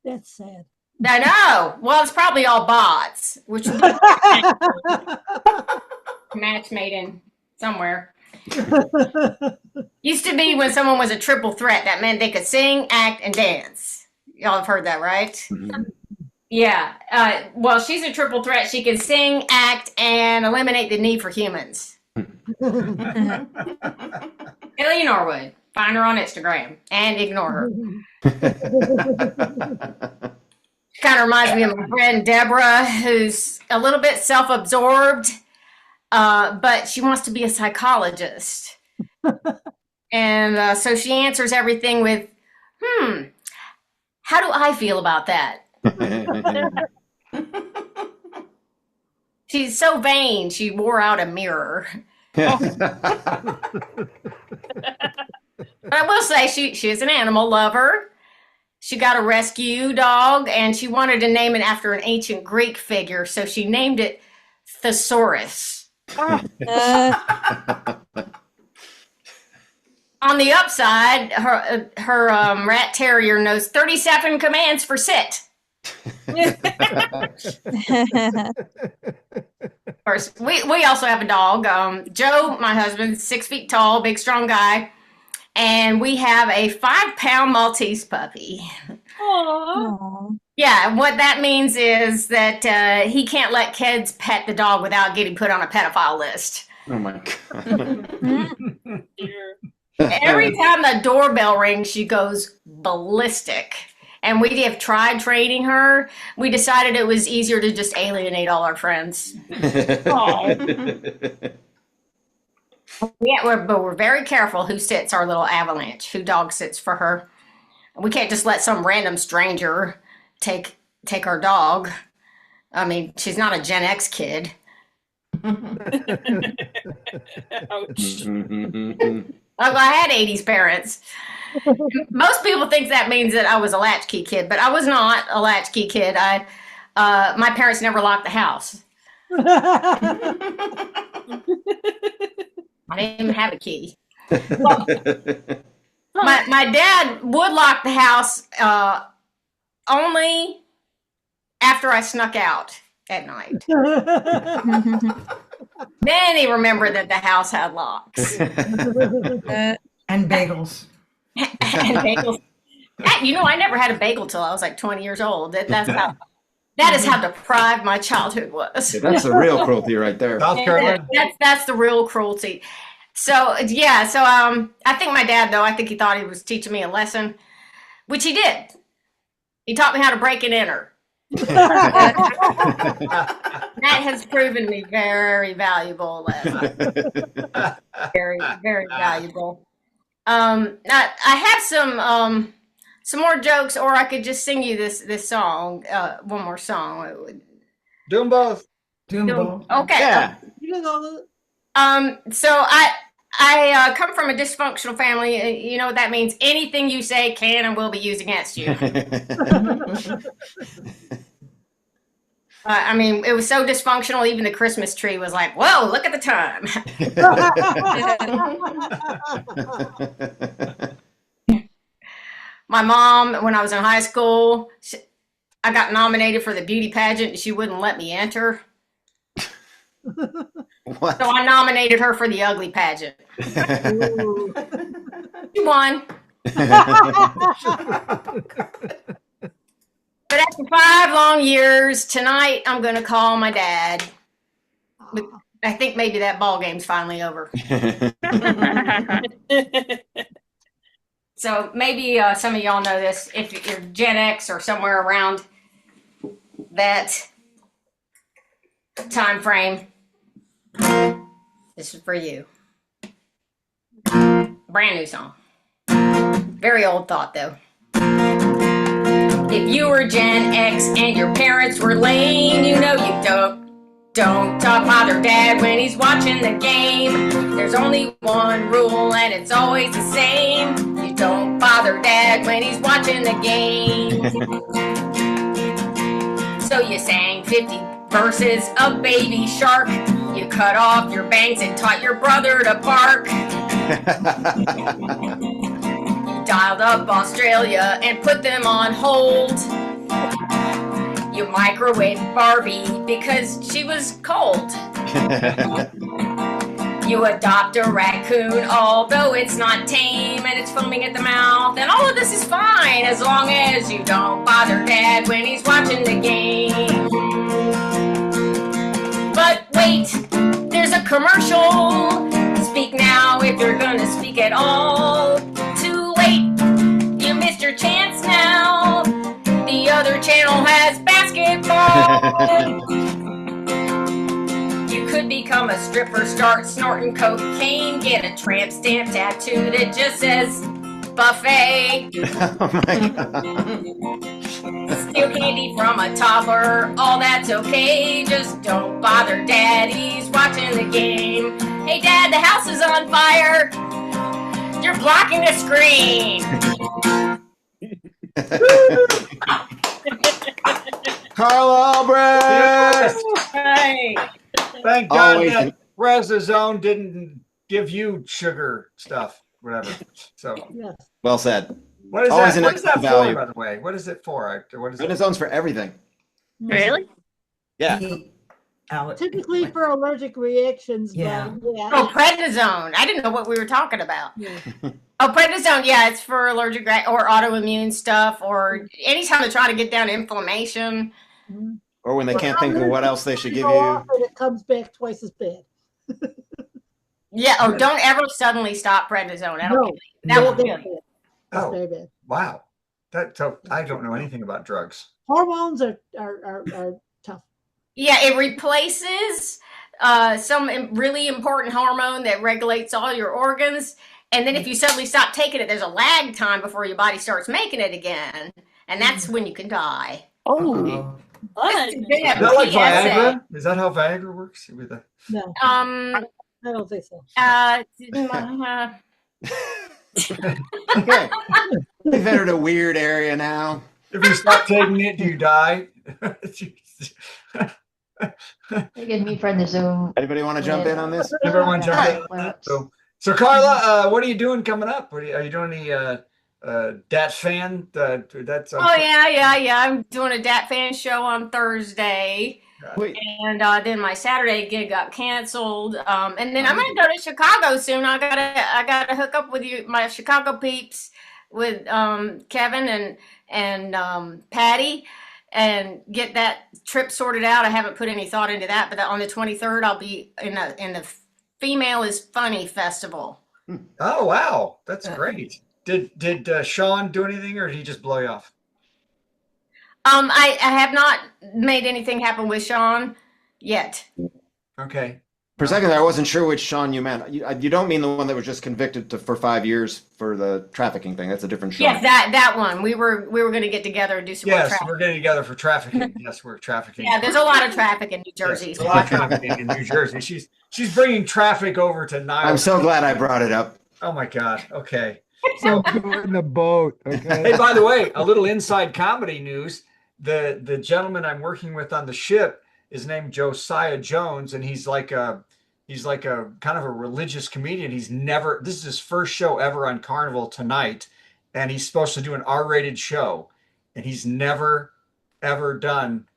That's sad. I know. Well, it's probably all bots, which would be match made in somewhere. Used to be when someone was a triple threat, that meant they could sing, act, and dance. Y'all have heard that, right? Mm-hmm. Yeah. Well, she's a triple threat. She can sing, act, and eliminate the need for humans. Tilly Norwood. Find her on Instagram and ignore her. Kind of reminds me of my friend Deborah, who's a little bit self-absorbed, but she wants to be a psychologist. And so she answers everything with, how do I feel about that? She's so vain, she wore out a mirror. But I will say she is an animal lover. She got a rescue dog, and she wanted to name it after an ancient Greek figure, so she named it Thesaurus. On the upside, her rat terrier knows 37 commands for sit. Of course, we also have a dog. Joe, my husband, 6 feet tall, big, strong guy. And we have a 5-pound Maltese puppy. Aww. Yeah, what that means is that he can't let kids pet the dog without getting put on a pedophile list. Oh my God. Every time the doorbell rings, she goes ballistic. And we have tried training her. We decided it was easier to just alienate all our friends. Yeah, but we're very careful who sits our little avalanche, who dog sits for her. We can't just let some random stranger take our dog. I mean, she's not a Gen X kid. Ouch. I had 80s parents. Most people think that means that I was a latchkey kid, but I was not a latchkey kid. My parents never locked the house. I didn't even have a key. Well, my dad would lock the house only after I snuck out at night. Many remember that the house had locks. And bagels. And bagels. I never had a bagel till I was like 20 years old. That is how deprived my childhood was. That's the real cruelty right there. South Carolina. That's the real cruelty. So yeah, I think my dad, though, I think he thought he was teaching me a lesson, which he did. He taught me how to break and enter. That has proven to be very valuable lesson. Very, very valuable. I have some more jokes, or I could just sing you this song, one more song. Do them both. Do them both. Okay. Yeah. So I come from a dysfunctional family. You know what that means? Anything you say can and will be used against you. I mean, it was so dysfunctional, even the Christmas tree was like, whoa, look at the time. My mom, when I was in high school, I got nominated for the beauty pageant and she wouldn't let me enter. What? So I nominated her for the ugly pageant. She won. But after 5 long years, tonight I'm going to call my dad. I think maybe that ball game's finally over. So maybe some of y'all know this. If you're Gen X or somewhere around that time frame, this is for you. Brand new song. Very old thought, though. If you were Gen X and your parents were lame, you know you don't bother dad when he's watching the game. There's only one rule and it's always the same. You don't bother dad when he's watching the game. So you sang 50 verses of Baby Shark. You cut off your bangs and taught your brother to bark. Dialed up Australia and put them on hold. You microwaved Barbie because she was cold. You adopt a raccoon, although it's not tame and it's foaming at the mouth. And all of this is fine as long as you don't bother dad when he's watching the game. But wait, there's a commercial. Speak now if you're gonna speak at all. Too late, you missed your chance now. The other channel has basketball. You could become a stripper, start snorting cocaine, get a tramp stamp tattoo that just says buffet. Oh my God. Steal candy from a toddler, all that's okay. Just don't bother daddy's watching the game. Hey dad, the house is on fire. You're blocking the screen. Carla Albrecht! Right. Thank God Always that Zone didn't give you sugar stuff, whatever. So Yes. Well said. what is Always that? an What is that extra for, value. by the way? What is it for? What is it? Renaissance for everything. Really? Yeah. Typically for allergic reactions. Yeah. But yeah. Oh, prednisone. I didn't know what we were talking about. Yeah. Oh, prednisone. Yeah, it's for allergic or autoimmune stuff, or anytime to try to get down inflammation. Or when they can't think of what else they should give So you. often it comes back twice as bad. Yeah. Oh, don't ever suddenly stop prednisone. That'll kill you. That will kill you. That's Oh. very bad. Wow. So I don't know anything about drugs. Hormones are tough. Yeah, it replaces some really important hormone that regulates all your organs. And then if you suddenly stop taking it, there's a lag time before your body starts making it again. And that's when you can die. Oh. This is a big Is that like PSA. Viagra? Is that how Viagra works? With the... No, Um, I don't think so. Okay. We've entered a weird area now. If you stop taking it, do you die? They give me prednisone. Anybody want to jump in on this? Everyone jump in. So Carla, what are you doing coming up? Are you doing any Dat Fan? That's Oh yeah. I'm doing a Dat Fan show on Thursday. And then my Saturday gig got canceled. And then I'm gonna go to Chicago soon. I gotta hook up with my Chicago peeps, with Kevin and Patty, and get that trip sorted out. I haven't put any thought into that, but on the 23rd I'll be in the Female is Funny Festival. Oh wow, that's great. Did Sean do anything, or did he just blow you off? I have not made anything happen with Sean yet. Okay. For a second there, I wasn't sure which Sean you meant. You don't mean the one that was just convicted for 5 years for the trafficking thing. That's a different Sean. Yes, that one. We were going to get together and do some more Yes, trafficking. we're getting together for trafficking. Yes, we're trafficking. Yeah, there's a lot of traffic in New Jersey. Yes, a lot of trafficking in New Jersey. She's bringing traffic over to Nile. I'm so glad I brought it up. Oh my God. Okay. So in the boat. Okay. Hey, by the way, a little inside comedy news. The gentleman I'm working with on the ship is named Josiah Jones, and he's like a kind of a religious comedian. This is his first show ever on Carnival tonight, and he's supposed to do an R-rated show, and he's never ever done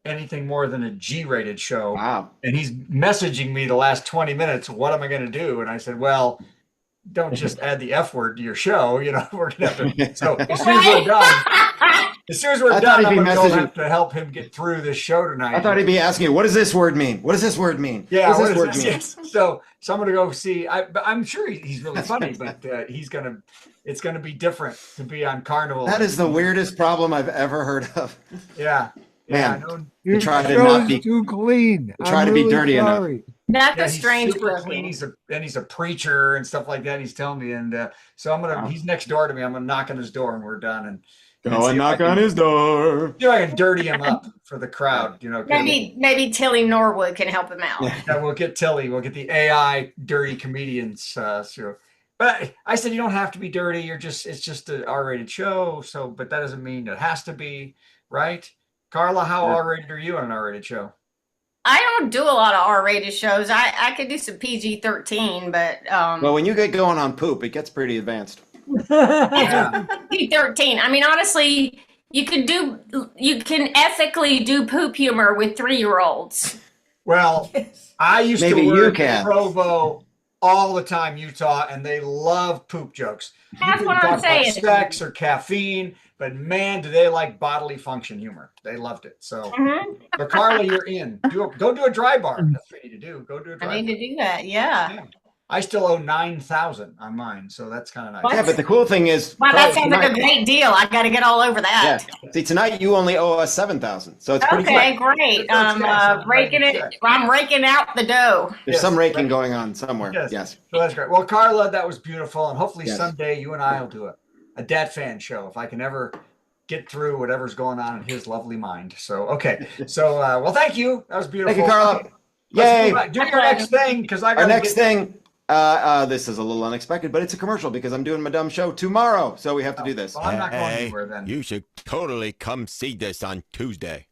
anything more than a G-rated show. Wow. And he's messaging me the last 20 minutes, what am I going to do? And I said, well, don't just add the F word to your show. We're going to have to. So as soon as we're done, I'm going to have to help him get through this show tonight. I thought he'd be asking you, what does this word mean? What does this word mean? Yeah, what does this word mean? Yes. So I'm going to go see. I'm sure he's really funny, but it's going to be different to be on Carnival. That is the weirdest problem I've ever heard of. Yeah. Man, Your try to show not is be too clean. try I'm to be really dirty sorry. That's a he's strange super person. clean. He's a preacher and stuff like that. He's telling me, and so he's next door to me. I'm gonna knock on his door, and we're done. And go and knock on his door. See if I can dirty him up for the crowd. Maybe Tilly Norwood can help him out. Yeah, we'll get Tilly. We'll get the AI dirty comedians. But I said you don't have to be dirty. It's just an R-rated show. So, but that doesn't mean it has to be, right? Carla, how R-rated are you on an R-rated show? I don't do a lot of R-rated shows. I could do some PG-13, but well, when you get going on poop, it gets pretty advanced. PG-13. I mean, honestly, you can ethically do poop humor with 3-year-olds. Well, I used Maybe to you work can. in Provo all the time, Utah, and they love poop jokes. That's what I'm Talk about saying. sex or caffeine, but man, do they like bodily function humor. They loved it. So, but Carla, you're in. Go do a dry bar. That's what you need to do. Go do a dry bar. I need to do that. Yeah. I still owe $9,000 on mine, so that's kind of nice. Yeah, but the cool thing is, Wow, that sounds like a great deal. I got to get all over that. Yeah. See, tonight you only owe us $7,000, so it's pretty Okay, quick. great. I'm raking out the dough. There's some raking going on somewhere. Yes. So that's great. Well, Carla, that was beautiful, and hopefully Yes. someday you and I will do a dad fan show if I can ever get through whatever's going on in his lovely mind. So okay. So well, thank you. That was beautiful. Thank you, Carla. Okay. Yay! Do your next thing because I got Our next thing. This is a little unexpected, but it's a commercial because I'm doing my dumb show tomorrow, so we have to do this. Well, I'm not going anywhere then. You should totally come see this on Tuesday.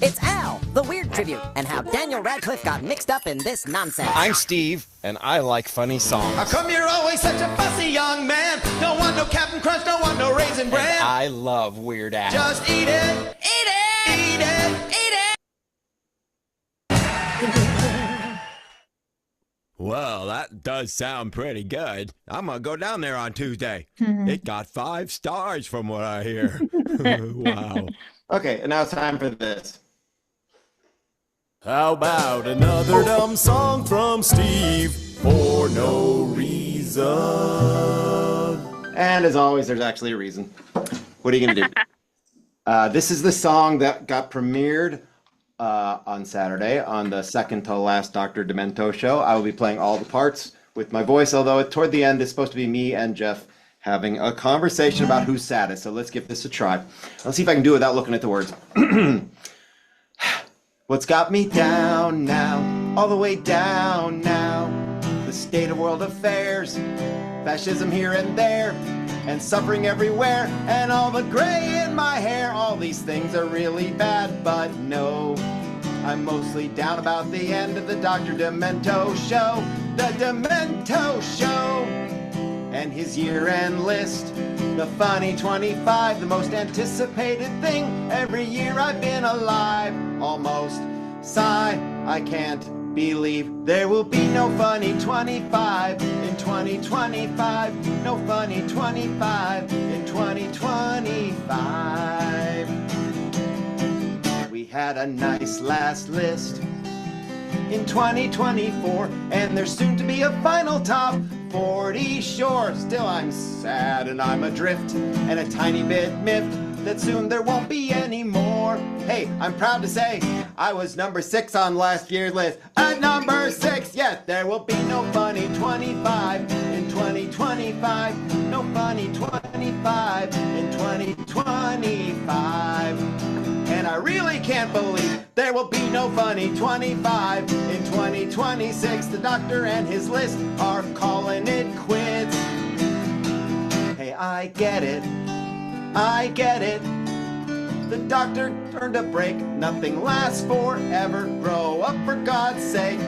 It's Al, the weird tribute, and how Daniel Radcliffe got mixed up in this nonsense. I'm Steve, and I like funny songs. How come you're always such a fussy young man? Don't want no Captain Crunch, don't want no Raisin Bran. And I love Weird Al. Just eat it, eat it, eat it, eat it. Well, that does sound pretty good. I'm gonna go down there on Tuesday. It got 5 stars from what I hear. Wow. Okay, and now it's time for this. How about another dumb song from Steve for no reason? And as always, there's actually a reason. What are you gonna do? This is the song that got premiered on Saturday on the second to last Dr. Demento show. I will be playing all the parts with my voice, although toward the end it's supposed to be me and Jeff having a conversation about who's saddest. So let's give this a try. Let's see if I can do it without looking at the words. What's got me down now, all the way down now? The state of world affairs, fascism here and there, and suffering everywhere, and all the gray in my hair. All these things are really bad, but no, I'm mostly down about the end of the Dr. Demento show. The Demento show. and his year-end list. The funny 25, the most anticipated thing every year I've been alive. Almost. Sigh, I can't believe there will be no funny 25 in 2025. No funny 25 in 2025. We had a nice last list in 2024, and there's soon to be a final top 40 sure. Still I'm sad and I'm adrift and a tiny bit miffed that soon there won't be any more. Hey, I'm proud to say I was number 6 on last year's list. At number 6, yes, there will be no funny 25 in 2025. No funny 25 in 2025. And I really can't believe there will be no funny 25 in 2026. The doctor and his list are calling it quits. Hey, I get it. I get it. The doctor turned a break. Nothing lasts forever. Grow up for God's sake.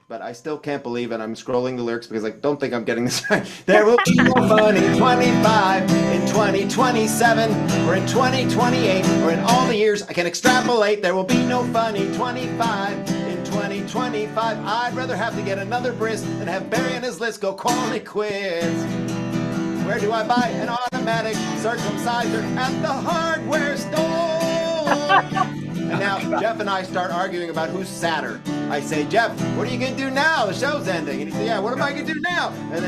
But I still can't believe it. I'm scrolling the lyrics because I don't think I'm getting this right. There will be no funny 25 in 2027 or in 2028 or in all the years I can extrapolate. There will be no funny 25 in 2025. I'd rather have to get another bris than have Barry and his list go calling it quits. Where do I buy an automatic circumciser? At the hardware store. And now Jeff and I start arguing about who's sadder. I say, Jeff, what are you going to do now? The show's ending. And he said, yeah, what am I going to do now? And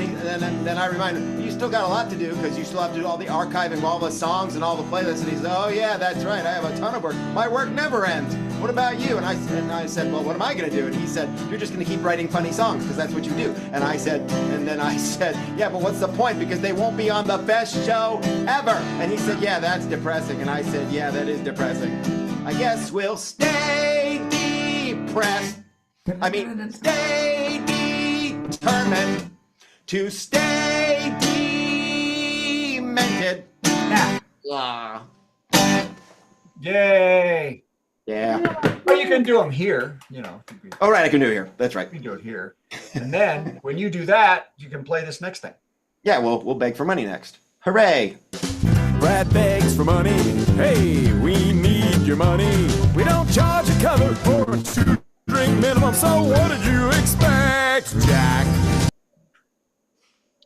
then I remind him, you still got a lot to do because you still have to do all the archiving, all the songs and all the playlists. And he said, oh, yeah, that's right. I have a ton of work. My work never ends. What about you? And I said, well, what am I going to do? And he said, you're just going to keep writing funny songs because that's what you do. And then I said, yeah, but what's the point? Because they won't be on the best show ever. And he said, yeah, that's depressing. And I said, yeah, that is depressing. I guess we'll stay depressed. I mean, stay determined to stay demented. Yeah. Yay. Yeah. Well, you can do them here, you know. Oh, right, I can do it here. That's right. You can do it here. And then when you do that, you can play this next thing. Yeah, we'll beg for money next. Hooray. Brad begs for money. Hey, we need your money. We don't charge a cover for a 2-drink minimum, so what did you expect, Jack?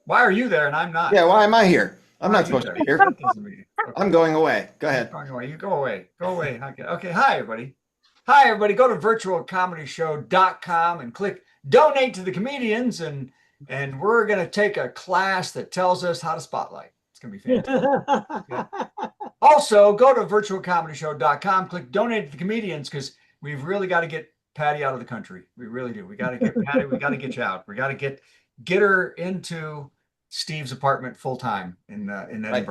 Why are you there and I'm not? Yeah, why am I here? I'm not supposed to be here. I'm going away. Go ahead. Going away. You go away. Go away. Okay. Hi, everybody. Hi, everybody. Go to virtualcomedyshow.com and click donate to the comedians, and we're going to take a class that tells us how to spotlight. It's going to be fantastic. Okay. Also, go to virtualcomedyshow.com, click donate to the comedians, because we've really got to get Patti out of the country. We really do. We got to get Patti. We got to get you out. We got to get her into Steve's apartment full time in Edinburgh. Right.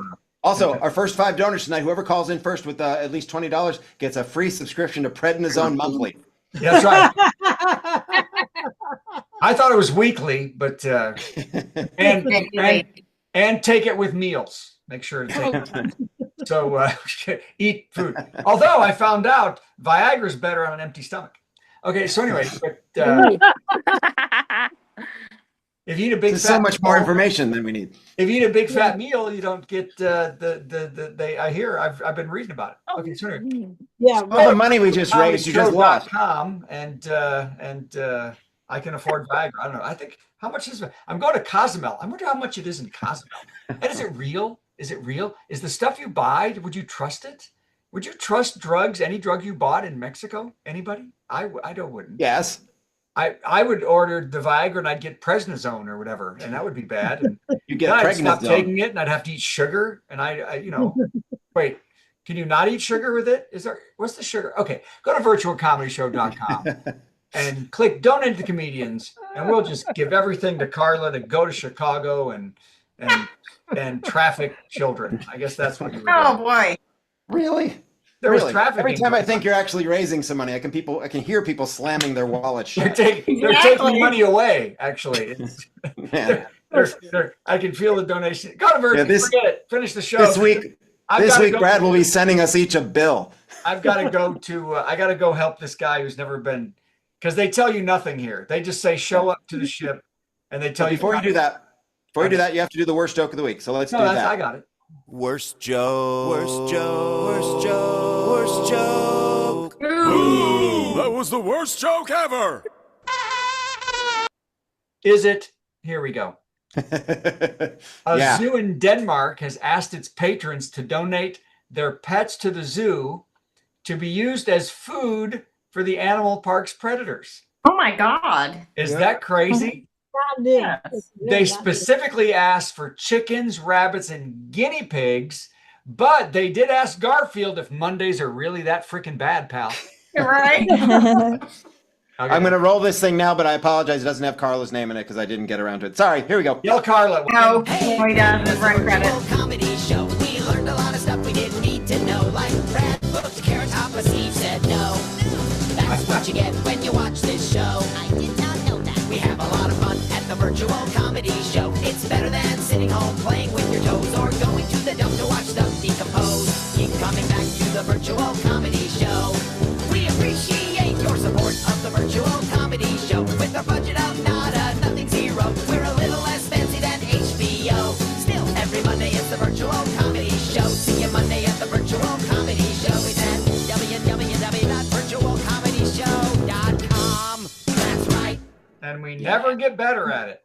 Also, our first 5 donors tonight, whoever calls in first with at least $20 gets a free subscription to Prednisone monthly. Yeah, that's right. I thought it was weekly, but and take it with meals. Make sure to take it. So eat food. Although I found out Viagra is better on an empty stomach. Okay, so anyway, but if you eat a big, so much more information than we need. If you eat a big fat meal, you don't get the I hear I've been reading about it. Okay, so anyway, all the money we just raised, you just lost. And I can afford Viagra. I don't know. I think how much is it? I'm going to Cozumel. I wonder how much it is in Cozumel. And is it real? Is it real? Is the stuff you buy? Would you trust it? Would you trust drugs? Any drug you bought in Mexico? Anybody? I wouldn't. Yes. I would order the Viagra and I'd get Prednisone or whatever, and that would be bad. And you get I'd stop taking it, and I'd have to eat sugar. And I wait, can you not eat sugar with it? What's the sugar? Okay, go to virtualcomedyshow.com and click donate to the comedians, and we'll just give everything to Carla to go to Chicago and traffic children. I guess that's what you would do. Oh boy, really? There was traffic. Every time I think you're actually raising some money, I can hear people slamming their wallets shut. They're taking money away. Actually, I can feel the donation. Go to Virgin. Forget it. Finish the show this week. Brad will be sending us each a bill. I've got to go to. I got to go help this guy who's never been, because they tell you nothing here. They just say show up to the ship, and they tell you before you do that. Before you do that, you have to do the worst joke of the week. So let's do that. I got it. Worst joke. Worst joke. Worst joke. Worst joke. Ooh, that was the worst joke ever. Is it? Here we go. A zoo in Denmark has asked its patrons to donate their pets to the zoo to be used as food for the animal park's predators. Oh my God. Is that crazy? They specifically asked for chickens, rabbits, and guinea pigs, but they did ask Garfield if Mondays are really that freaking bad, pal. Right? I'm going to roll this thing now, but I apologize. It doesn't have Carla's name in it because I didn't get around to it. Sorry. Here we go. Yell Carla. No, we don't. Run credit. Comedy show. We learned a lot of stuff we didn't need to know. Like Brad looked Carrot Top, but Steve said no. That's what you get when you watch this show. I did not know that. We have a lot of fun at the virtual comedy show. It's better than sitting home playing with your toes or going to the dump to watch stuff decompose. Keep coming back to the virtual comedy show. We appreciate your support of the virtual comedy show. With a budget of nada, nothing zero. We're a little less fancy than HBO. Still, every Monday it's the virtual comedy show. See you Monday at the virtual comedy show. It's at www.virtualcomedyshow.com. That's right. And we never get better at it.